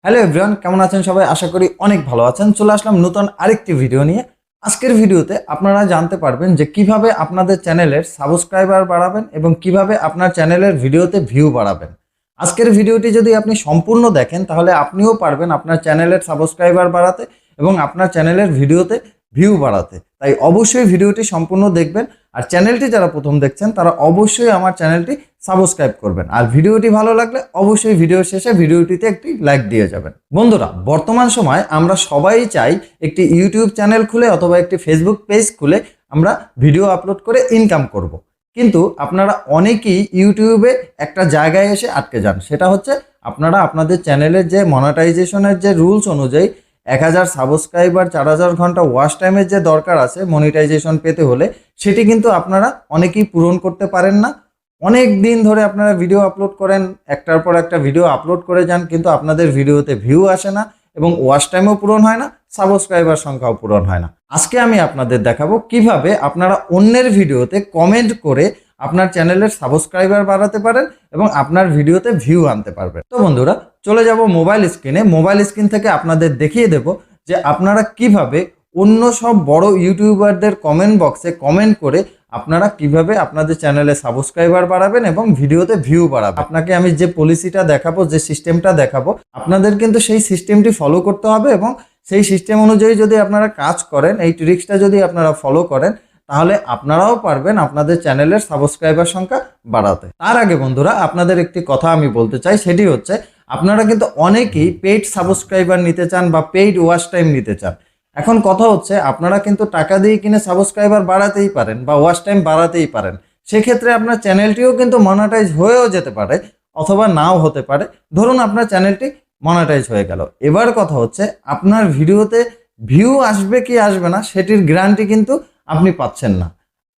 Hello everyone, কেমন আছেন সবাই? আশা করি অনেক ভালো আছেন। চলে আসলাম নতুন আরেকটি ভিডিও নিয়ে। আজকের ভিডিওতে আপনারা জানতে পারবেন যে কিভাবে আপনাদের চ্যানেলের সাবস্ক্রাইবার বাড়াবেন এবং কিভাবে আপনার চ্যানেলের ভিডিওতে ভিউ বাড়াবেন। আজকের ভিডিওটি যদি আপনি সম্পূর্ণ দেখেন তাহলে আপনিও পারবেন আপনার চ্যানেলের সাবস্ক্রাইবার বাড়াতে এবং আপনার চ্যানেলের ভিডিওতে ভিউ বাড়াতে। তাই অবশ্যই ভিডিওটি সম্পূর্ণ দেখবেন। আর চ্যানেলটি যারা প্রথম দেখছেন তারা অবশ্যই আমার চ্যানেলটি সাবস্ক্রাইব করবেন। আর ভিডিওটি ভালো লাগলে অবশ্যই ভিডিও শেষে ভিডিওটিতে একটি লাইক দিয়ে যাবেন। বন্ধুরা, বর্তমান সময় আমরা সবাই চাই একটি ইউটিউব চ্যানেল খুলে অথবা একটি ফেসবুক পেজ খুলে আমরা ভিডিও আপলোড করে ইনকাম করব। কিন্তু আপনারা অনেকেই ইউটিউবে একটা জায়গায় এসে আটকে যান, সেটা হচ্ছে আপনারা আপনাদের চ্যানেলের যে মনিটাইজেশনের যে রুলস অনুযায়ী 1000 সাবস্ক্রাইবার 4000 ঘন্টা ওয়াচ টাইমের যে দরকার আছে মনিটাইজেশন পেতে হলে, সেটি কিন্তু আপনারা অনেকেই পূরণ করতে পারেন না। অনেক দিন ধরে আপনারা ভিডিও আপলোড করেন, একটার পর একটা ভিডিও আপলোড করে যান, কিন্তু আপনাদের ভিডিওতে ভিউ আসে না এবং ওয়াচ টাইমও পূরণ হয় না, সাবস্ক্রাইবার সংখ্যাও পূরণ হয় না। আজকে আমি আপনাদের দেখাবো কিভাবে আপনারা অন্যের ভিডিওতে কমেন্ট করে আপনার চ্যানেলের সাবস্ক্রাইবার বাড়াতে পারেন এবং আপনার ভিডিওতে ভিউ আনতে পারবেন। তো বন্ধুরা, চলে যাব মোবাইল স্ক্রিনে। মোবাইল স্ক্রিন থেকে আপনাদের দেখিয়ে দেব যে আপনারা কিভাবে অন্য সব বড় ইউটিউবারদের কমেন্ট বক্সে কমেন্ট করে আপনারা কিভাবে আপনাদের চ্যানেলে সাবস্ক্রাইবার বাড়াবেন এবং ভিডিওতে ভিউ বাড়াবেন। আপনাকে আমি যে পলিসিটা দেখাবো, যে সিস্টেমটা দেখাবো, আপনাদের কিন্তু সেই সিস্টেমটি ফলো করতে হবে এবং সেই সিস্টেম অনুযায়ী যদি আপনারা কাজ করেন, এই ট্রিক্সটা যদি আপনারা ফলো করেন, তাহলে আপনারাও পারবেন আপনাদের চ্যানেলের সাবস্ক্রাইবার সংখ্যা বাড়াতে। তার আগে বন্ধুরা, আপনাদের একটি কথা আমি বলতে চাই, সেটি হচ্ছে আপনারা কিন্তু অনেকেই পেইড সাবস্ক্রাইবার নিতে চান বা পেইড ওয়াচ টাইম নিতে চান। এখন কথা হচ্ছে আপনারা কিন্তু টাকা দিয়ে কিনে সাবস্ক্রাইবার বাড়াতেই পারেন বা ওয়াচ টাইম বাড়াতেই পারেন। সেক্ষেত্রে আপনার চ্যানেলটিও কিন্তু মনিটাইজ হয়েও যেতে পারে অথবা নাও হতে পারে। ধরুন আপনার চ্যানেলটি মনিটাইজ হয়ে গেল, এবার কথা হচ্ছে আপনার ভিডিওতে ভিউ আসবে কি আসবে না সেটির গ্যারান্টি কিন্তু আপনি পাচ্ছেন না।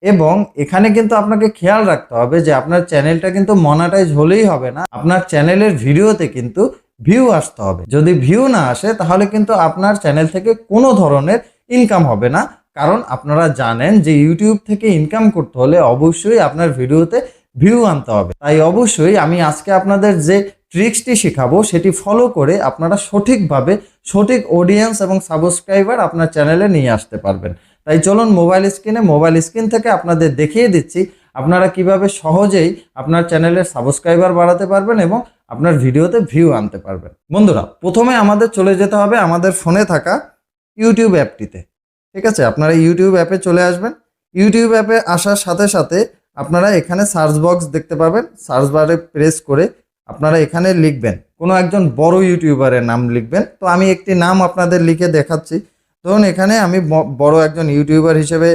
এবং এখানে কিন্তু আপনাকে খেয়াল রাখতে হবে যে আপনার চ্যানেলটা কিন্তু মনিটাইজ হলেই হবে না, আপনার চ্যানেলের ভিডিওতে কিন্তু ভিউ আসতে হবে। যদি ভিউ না আসে তাহলে কিন্তু আপনার চ্যানেল থেকে কোনো ধরনের ইনকাম হবে না। কারণ আপনারা জানেন যে ইউটিউব থেকে ইনকাম করতে হলে অবশ্যই আপনার ভিডিওতে ভিউ আনতে হবে। তাই অবশ্যই আমি আজকে আপনাদের যে ট্রিক্সটি শেখাবো সেটি ফলো করে আপনারা সঠিকভাবে সঠিক অডিয়েন্স এবং সাবস্ক্রাইবার আপনার চ্যানেলে নিয়ে আসতে পারবেন। তাই চলুন মোবাইল স্ক্রিন থেকে আপনাদের দেখিয়ে দিচ্ছি আপনারা কিভাবে সহজেই আপনার চ্যানেলের সাবস্ক্রাইবার বাড়াতে পারবেন এবং আপনার ভিডিওতে ভিউ আনতে পারবেন। বন্ধুরা, প্রথমে আমাদের চলে যেতে হবে আমাদের ফোনে থাকা ইউটিউব অ্যাপটিতে। ঠিক আছে, আপনারা ইউটিউব অ্যাপে চলে আসবেন। ইউটিউব অ্যাপে আসার সাথে সাথে আপনারা এখানে সার্চ বক্স দেখতে পাবেন। সার্চ বারে প্রেস করে আপনারা এখানে লিখবেন কোনো একজন বড় ইউটিউবারের নাম লিখবেন। তো আমি একটি নাম আপনাদের লিখে দেখাচ্ছি। ধরুন এখানে আমি বড় একজন ইউটিউবার হিসেবে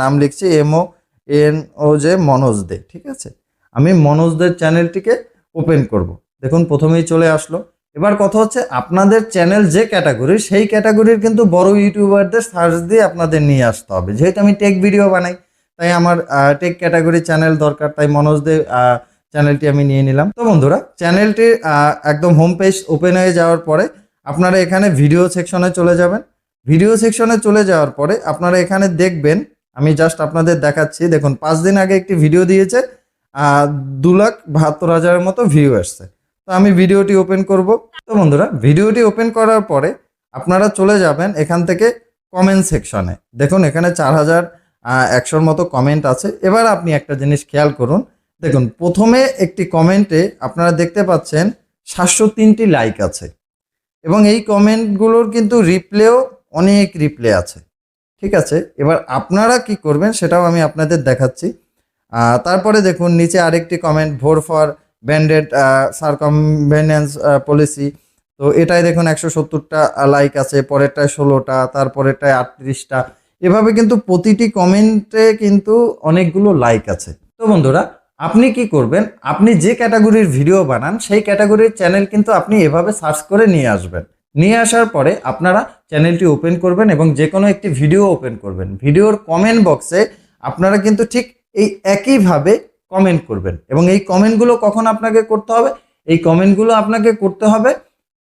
নাম লিখছি MONOJ মনোজ দে। ঠিক আছে, আমি মনোজ দের চ্যানেলটিকে ওপেন করব। দেখুন প্রথমেই চলে আসলো। এবার কথা হচ্ছে আপনাদের চ্যানেল যে ক্যাটাগরির, সেই ক্যাটাগরির কিন্তু বড় ইউটিউবারদের সার্চ দিয়ে আপনাদের নিয়ে আসতে হবে। যেহেতু আমি টেক ভিডিও বানাই তাই আমার টেক ক্যাটাগরি চ্যানেল দরকার, তাই মনোজ দে চ্যানেলটি আমি নিয়ে নিলাম। তো বন্ধুরা, চ্যানেলটির একদম হোম পেজ ওপেন হয়ে যাওয়ার পরে আপনারা এখানে ভিডিও সেকশনে চলে যাবেন। ভিডিও সেকশনে চলে যাওয়ার পরে আপনারা এখানে দেখবেন, আমি জাস্ট আপনাদের দেখাচ্ছি। দেখুন 5 দিন আগে একটি ভিডিও দিয়েছে, 2,72,000-এর মতো ভিউ আসছে। তো আমি ভিডিওটি ওপেন করব। তো বন্ধুরা, ভিডিওটি ওপেন করার পরে আপনারা চলে যাবেন এখান থেকে কমেন্ট সেকশনে। দেখুন এখানে 4,100-এর মতো কমেন্ট আছে। এবার আপনি একটা জিনিস খেয়াল করুন। দেখুন প্রথমে একটি কমেন্টে আপনারা দেখতে পাচ্ছেন 703টি লাইক আছে এবং এই কমেন্টগুলোর কিন্তু রিপ্লেও অনেক রিপ্লে আছে। ঠিক আছে, এবার আপনারা কি করবেন সেটাও আমি আপনাদের দেখাচ্ছি। তারপরে দেখুন নিচে আরেকটি comment, vote for banded circumvention policy. তো এটাই দেখুন 170টা লাইক আছে, পরেরটায় 16টা, তারপরেরটায় 38টা। এভাবে কিন্তু প্রতিটি কমেন্টে কিন্তু অনেকগুলো লাইক আছে। তো বন্ধুরা, আপনি কি করবেন, আপনি যে ক্যাটাগরির ভিডিও বানান সেই ক্যাটাগরির চ্যানেল কিন্তু আপনি এভাবে সার্চ করে নিয়ে আসবেন। নিয়ে আসার পরে আপনারা চ্যানেলটি ওপেন করবেন এবং যে কোনো একটি ভিডিও ওপেন করবেন। ভিডিওর কমেন্ট বক্সে আপনারা কিন্তু ঠিক এই একইভাবে কমেন্ট করবেন এবং এই কমেন্টগুলো কখন আপনাকে করতে হবে, এই কমেন্টগুলো আপনাকে করতে হবে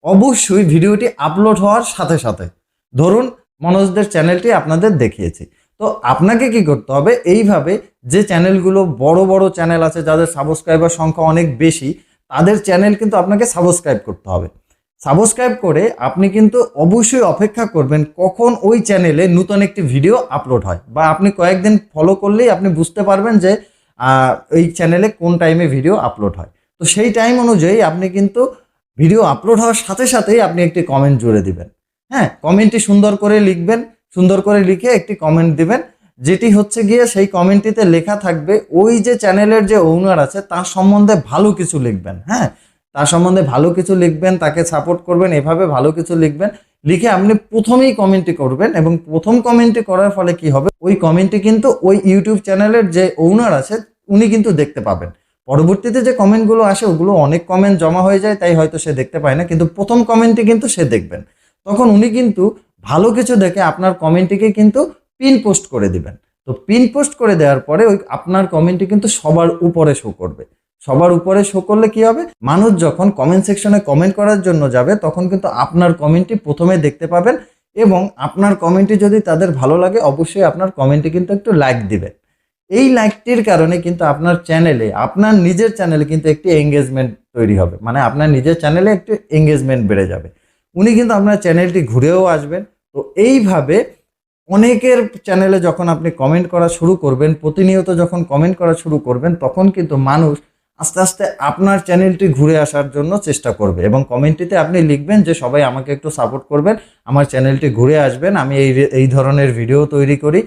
অবশ্যই ভিডিওটি আপলোড হওয়ার সাথে সাথে। ধরুন মনোজদের চ্যানেলটি আপনাদের দেখিয়েছি, তো আপনাকে কি করতে হবে, এইভাবে যে চ্যানেলগুলো বড় বড় চ্যানেল আছে যাদের সাবস্ক্রাইবার সংখ্যা অনেক বেশি, তাদের চ্যানেল কিন্তু আপনাকে সাবস্ক্রাইব করতে হবে। সাবস্ক্রাইব করে আপনি কিন্তু অবশ্যই অপেক্ষা করবেন কখন ওই চ্যানেলে নতুন একটি ভিডিও আপলোড হয়, বা আপনি কয়েকদিন ফলো করলেই আপনি বুঝতে পারবেন যে এই চ্যানেলে কোন টাইমে ভিডিও আপলোড হয়। তো সেই টাইম অনুযায়ী আপনি কিন্তু ভিডিও আপলোড হওয়ার সাথে সাথেই আপনি একটি কমেন্ট জুড়ে দিবেন। হ্যাঁ, কমেন্টটি সুন্দর করে লিখবেন, সুন্দর করে লিখে একটি কমেন্ট দিবেন, যেটি হচ্ছে গিয়ে সেই কমেন্টটিতে লেখা থাকবে ওই যে চ্যানেলের যে ওনার আছে তার সম্বন্ধে ভালো কিছু লিখবেন। হ্যাঁ, তার সম্বন্ধে ভালো কিছু লিখবেন, তাকে সাপোর্ট করবেন, এভাবে ভালো কিছু লিখবেন। লিখে আপনি প্রথমেই কমেন্টটি করবেন, এবং প্রথম কমেন্টটি করার ফলে কি হবে, ওই কমেন্টটি কিন্তু ওই ইউটিউব চ্যানেলের যে ওনার আছে উনি কিন্তু দেখতে পাবেন। পরবর্তীতে যে কমেন্টগুলো আসে ওগুলো অনেক কমেন্ট জমা হয়ে যায়, তাই হয়তো সে দেখতে পায় না, কিন্তু প্রথম কমেন্টটি কিন্তু সে দেখবেন। তখন উনি কিন্তু ভালো কিছু দেখে আপনার কমেন্টটিকে কিন্তু পিন পোস্ট করে দিবেন। তো পিন পোস্ট করে দেওয়ার পরে ওই আপনার কমেন্টটি কিন্তু সবার উপরে শো করবে। সবার উপরে শো করলে কি হবে, মানুষ যখন কমেন্ট সেকশনে কমেন্ট করার জন্য যাবে তখন কিন্তু আপনার কমেন্টটি প্রথমে দেখতে পাবেন, এবং আপনার কমেন্টটি যদি তাদের ভালো লাগে অবশ্যই আপনার কমেন্টে কিন্তু একটু লাইক দিবে। এই লাইকটির কারণে কিন্তু আপনার চ্যানেলে, আপনার নিজের চ্যানেলে কিন্তু একটি এঙ্গেজমেন্ট তৈরি হবে, মানে আপনার নিজের চ্যানেলে একটু এঙ্গেজমেন্ট বেড়ে যাবে। উনি কিন্তু আপনার চ্যানেলটি ঘুরেও আসবেন। তো এইভাবে অনেকের চ্যানেলে যখন আপনি কমেন্ট করা শুরু করবেন, প্রতিনিয়ত যখন কমেন্ট করা শুরু করবেন, তখন কিন্তু মানুষ আস্তে আস্তে আপনার চ্যানেলটি ঘুরে আসার জন্য চেষ্টা করবে, এবং কমেন্টটিতে আপনি লিখবেন যে সবাই আমাকে একটু সাপোর্ট করবেন, আমার চ্যানেলটি ঘুরে আসবেন, আমি এই ধরনের ভিডিও তৈরি করি,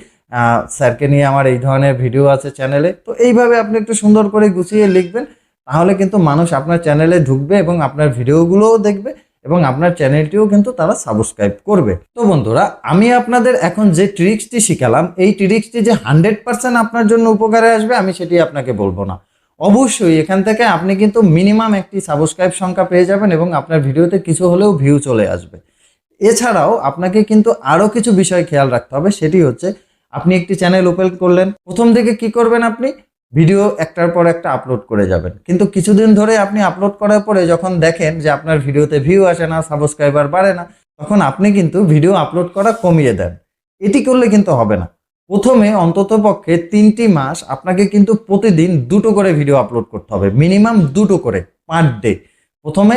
স্যারকে নিয়ে আমার এই ধরনের ভিডিও আছে চ্যানেলে। তো এইভাবে আপনি একটু সুন্দর করে গুছিয়ে লিখবেন, তাহলে কিন্তু মানুষ আপনার চ্যানেলে ঢুকবে এবং আপনার ভিডিওগুলোও দেখবে, এবং আপনার চ্যানেলটিও কিন্তু তারা সাবস্ক্রাইব করবে। তো বন্ধুরা, আমি আপনাদের এখন যে ট্রিক্সটি শিখালাম, এই ট্রিক্সটি যে 100% আপনার জন্য উপকারে আসবে আমি সেটি আপনাকে বলবো না। অবশ্যই এখান থেকে আপনি কিন্তু মিনিমাম একটি সাবস্ক্রাইব সংখ্যা পেয়ে যাবেন, এবং আপনার ভিডিওতে কিছু হলেও ভিউ চলে আসবে। এছাড়াও আপনাকে কিন্তু আরও কিছু বিষয় খেয়াল রাখতে হবে, সেটি হচ্ছে আপনি একটি চ্যানেল ওপেন করলেন, প্রথম দিকে কি করবেন, আপনি ভিডিও একটার পর একটা আপলোড করে যাবেন, কিন্তু কিছুদিন ধরে আপনি আপলোড করার পরে যখন দেখেন যে আপনার ভিডিওতে ভিউ আসে না, সাবস্ক্রাইবার বাড়ে না, তখন আপনি কিন্তু ভিডিও আপলোড করা কমিয়ে দেন। এটি করলে কিন্তু হবে না। প্রথমে অন্ততপক্ষে 3টি মাস আপনাকে কিন্তু প্রতিদিন 2টো করে ভিডিও আপলোড করতে হবে, মিনিমাম 2টো করে পার ডে। প্রথমে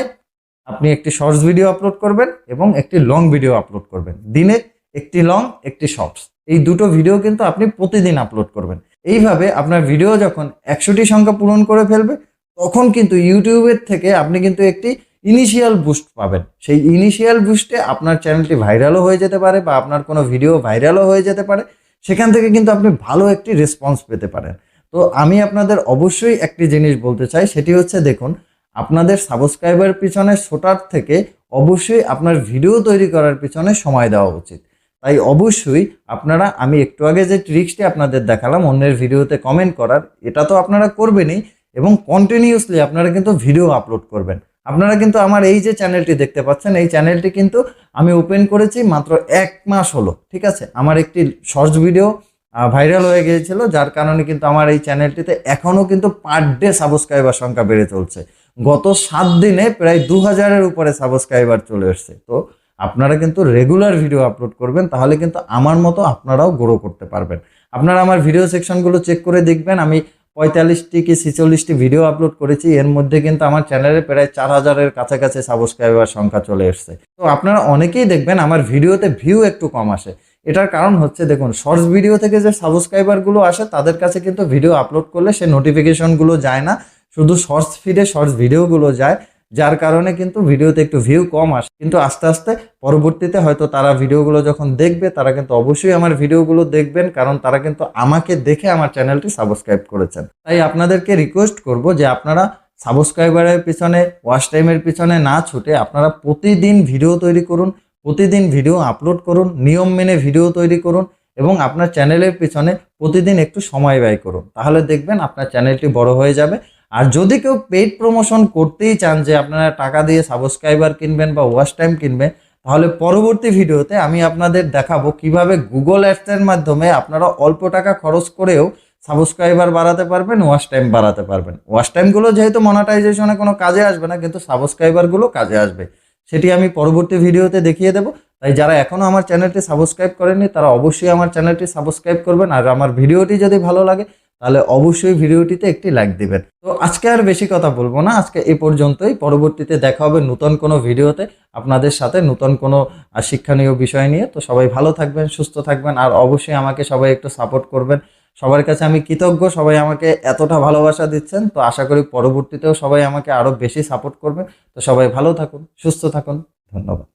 আপনি একটি শর্টস ভিডিও আপলোড করবেন এবং একটি লং ভিডিও আপলোড করবেন, দিনে একটি লং একটি শর্টস, এই দুটো ভিডিও কিন্তু আপনি প্রতিদিন আপলোড করবেন। এইভাবে আপনার ভিডিও যখন 100টি সংখ্যা পূরণ করে ফেলবে, তখন কিন্তু ইউটিউবের থেকে আপনি কিন্তু একটি ইনিশিয়াল বুস্ট পাবেন। সেই ইনিশিয়াল বুস্টে আপনার চ্যানেলটি ভাইরালও হয়ে যেতে পারে, বা আপনার কোনো ভিডিও ভাইরালও হয়ে যেতে পারে, সেখান থেকে কিন্তু আপনি ভালো একটি রেসপন্স পেতে পারেন। তো আমি আপনাদের অবশ্যই একটি জিনিস বলতে চাই, সেটি হচ্ছে দেখুন, আপনাদের সাবস্ক্রাইবার পিছনে ছোটার থেকে অবশ্যই আপনার ভিডিও তৈরি করার পিছনে সময় দেওয়া উচিত। তাই অবশ্যই আপনারা, আমি একটু আগে যে ট্রিক্সটি আপনাদের দেখালাম অন্যের ভিডিওতে কমেন্ট করার, এটা তো আপনারা করবেনই, এবং কন্টিনিউসলি আপনারা কিন্তু ভিডিও আপলোড করবেন। আপনারা কিন্তু আমার এই যে চ্যানেলটি দেখতে পাচ্ছেন, এই চ্যানেলটি কিন্তু আমি ওপেন করেছি মাত্র 1 মাস হলো, ঠিক আছে। আমার একটি শর্টস ভিডিও ভাইরাল হয়ে গিয়েছিল, যার কারণে কিন্তু আমার এই চ্যানেলটিতে এখনও কিন্তু পার ডে সাবস্ক্রাইবার সংখ্যা বেড়ে চলছে। গত 7 দিনে প্রায় 2000-এর উপরে সাবস্ক্রাইবার চলে এসছে। তো আপনারা কিন্তু রেগুলার ভিডিও আপলোড করবেন, তাহলে কিন্তু আমার মতো আপনারাও গ্রো করতে পারবেন। আপনারা আমার ভিডিও সেকশনগুলো চেক করে দেখবেন, আমি 45টি কি 46টি ভিডিও আপলোড করেছি, এর মধ্যে কিন্তু আমার চ্যানেলে প্রায় 4000-এর কাছাকাছি সাবস্ক্রাইবার সংখ্যা চলে এসছে। তো আপনারা অনেকেই দেখবেন আমার ভিডিওতে ভিউ একটু কম আসে, এটার কারণ হচ্ছে দেখুন, শর্টস ভিডিও থেকে যে সাবস্ক্রাইবারগুলো আসে তাদের কাছে কিন্তু ভিডিও আপলোড করলে সে নোটিফিকেশনগুলো যায় না, শুধু শর্টস ফিডে শর্টস ভিডিওগুলো যায়, যার কারণে কিন্তু ভিডিওতে একটু ভিউ কম আসে। কিন্তু আস্তে আস্তে পরবর্তীতে হয়তো তারা ভিডিওগুলো যখন দেখবে, তারা কিন্তু অবশ্যই আমার ভিডিওগুলো দেখবেন, কারণ তারা কিন্তু আমাকে দেখে আমার চ্যানেলটি সাবস্ক্রাইব করেছেন। তাই আপনাদেরকে রিকোয়েস্ট করব যে আপনারা সাবস্ক্রাইবারের পিছনে, ওয়াচ টাইমের পিছনে না ছুটে আপনারা প্রতিদিন ভিডিও তৈরি করুন, প্রতিদিন ভিডিও আপলোড করুন, নিয়ম মেনে ভিডিও তৈরি করুন, এবং আপনার চ্যানেলের পিছনে প্রতিদিন একটু সময় ব্যয় করুন, তাহলে দেখবেন আপনার চ্যানেলটি বড় হয়ে যাবে। আর যদি কেউ পেইড প্রমোশন করতেই চান, যে আপনারা টাকা দিয়ে সাবস্ক্রাইবার কিনবেন বা ওয়াচ টাইম কিনবেন, তাহলে পরবর্তী ভিডিওতে আমি আপনাদের দেখাবো কিভাবে গুগল অ্যাডসের মাধ্যমে আপনারা অল্প টাকা খরচ করেও সাবস্ক্রাইবার বাড়াতে পারবেন, ওয়াচ টাইম বাড়াতে পারবেন। ওয়াচ টাইমগুলো যেহেতু মনিটাইজেশনে কোনো কাজে আসবে না, কিন্তু সাবস্ক্রাইবারগুলো কাজে আসবে, সেটি আমি পরবর্তী ভিডিওতে দেখিয়ে দেবো। তাই যারা এখনও আমার চ্যানেলটি সাবস্ক্রাইব করেননি তারা অবশ্যই আমার চ্যানেলটি সাবস্ক্রাইব করবেন, আর আমার ভিডিওটি যদি ভালো লাগে তাহলে অবশ্যই ভিডিওটিতে একটি লাইক দিবেন। তো আজকে আর বেশি কথা বলবো না, আজকে এই পর্যন্তই। পরবর্তীতে দেখা হবে নতুন কোনো ভিডিওতে আপনাদের সাথে, নতুন কোনো শিক্ষণীয় বিষয় নিয়ে। তো সবাই ভালো থাকবেন, সুস্থ থাকবেন, আর অবশ্যই আমাকে সবাই একটু সাপোর্ট করবেন। সবার কাছে আমি কৃতজ্ঞ, সবাই আমাকে এতটা ভালোবাসা দিচ্ছেন। তো আশা করি পরবর্তীতেও সবাই আমাকে আরো বেশি সাপোর্ট করবেন। তো সবাই ভালো থাকুন, সুস্থ থাকুন, ধন্যবাদ।